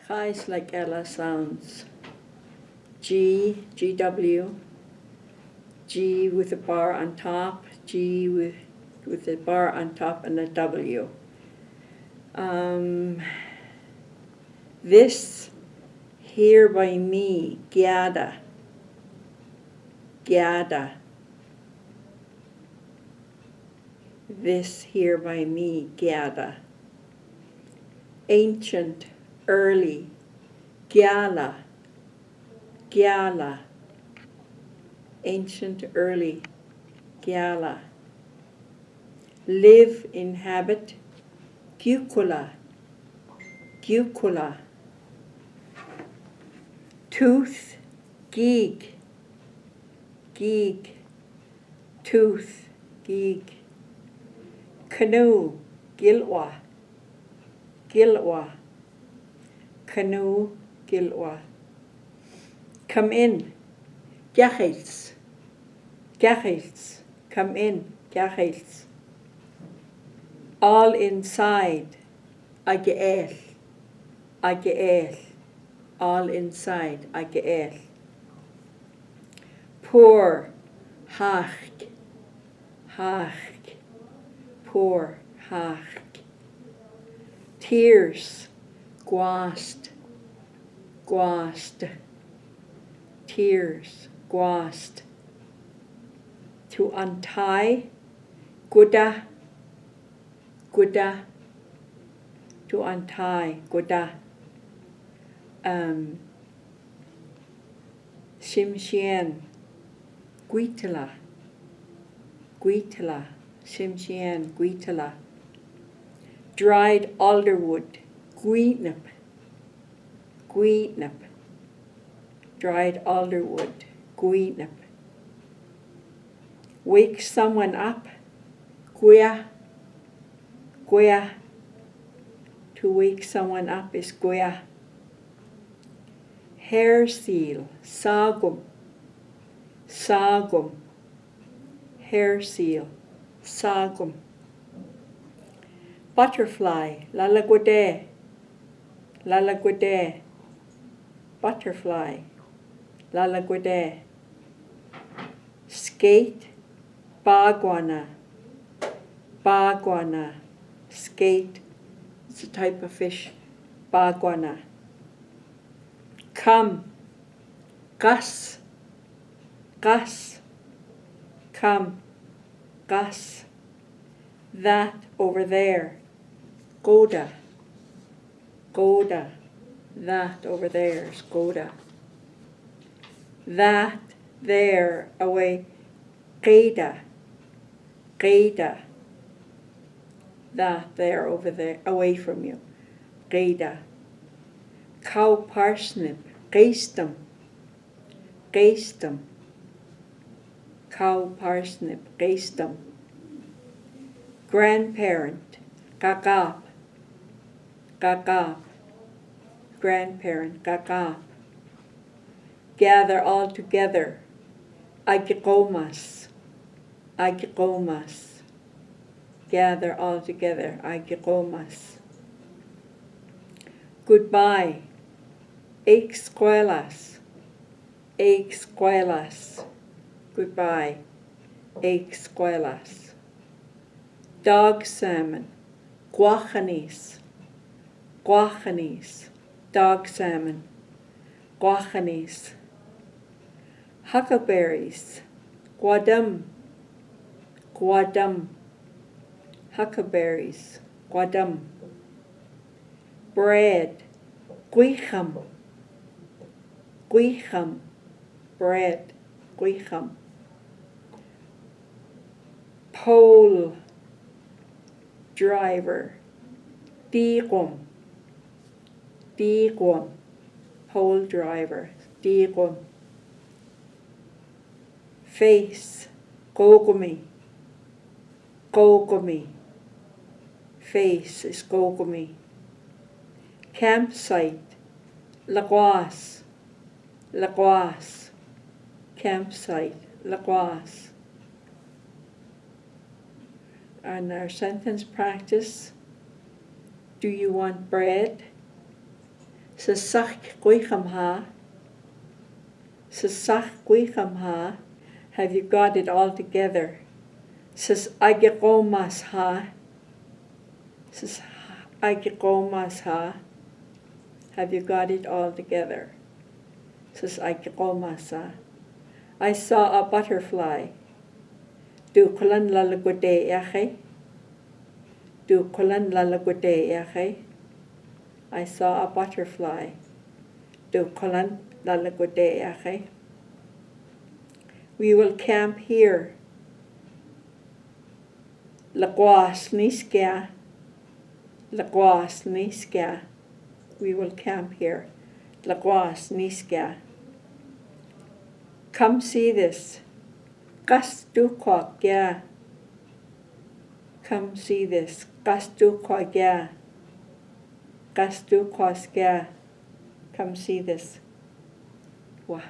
Haislakala sounds. G, GW, G with a bar on top, G with a bar on top and a W. This here by me, gyada, gyada. This here by me, gyada. Ancient, early, gyala, gyala. Ancient, early, gyala. Live, inhabit, gyukwella, gyukwella. Tooth, geeg, geeg. Tooth, geeg. Canoe, gillwa, gillwa. Canoe, gillwa. Come in, gyahaits, gyahaits. Come in, gyahaits. All inside, ageel, ageel. All inside, ageel. Poor, hach, hach. Poor, hach. Tears, gwaast, gwaast. Tears, gwaast. To untie, goda, goda. To untie, goda. Shimshien, gweetala, gweetala. Shimshien, gweetala. Dried alderwood, gweetnip, gweetnip. Dried alderwood, gweetnip. Wake someone up, gweeya, gweeya. To wake someone up is gweeya. Hair seal, saagwem, saagwem. Hair seal, saagwem. Butterfly, lalagwade, lalagwade. Butterfly, lalagwade. Skate, baagwana, baagwana. Skate, it's a type of fish, baagwana. Come, gus, gus. Come, gus. That over there, goda, goda. That over there is goda. That there away, gayda, gayda. That there over there, away from you, gayda. Cow parsnip, gaysdem, gaysdem. Cow parsnip, gaysdem. Grandparent, gagap, gagap. Grandparent, gagap. Gather all together, aiksgwelas, aiksgwelas. Gather all together, aiksgwelas. Goodbye, aiksgwelas, aiksgwelas. Goodbye, aiksgwelas. Dog salmon, gwaxaneice, gwaxaneice. Dog salmon, gwaxaneice. Huckleberries, gwadem, gwadem. Huckleberries, gwadem. Bread, gwexum, gwexum. Bread, gwexum. Pole driver, deegwam, deegwam. Pole driver, deegwam. Face, gwami, gwami. Face is gwami. Campsite, laagwas, laagwas. Campsite, laagwas. And our sentence practice, do you want bread? saxg gwexum ha. Saxg gwexum ha. Have you got it all together? Aiksgwelas ha. Aiksgwelas ha. Have you got it all together? Aiksgwelas ha. I saw a butterfly. Du kulan lalagwade yache. Du kulan lalagwade yache. I saw a butterfly. Du kulan lalagwade yache. We will camp here. Gwaxaneice. Gwaxaneice. We will camp here. Gwaxaneice. Come see this. Gya. Come see this. Gya. Come see this. Wow.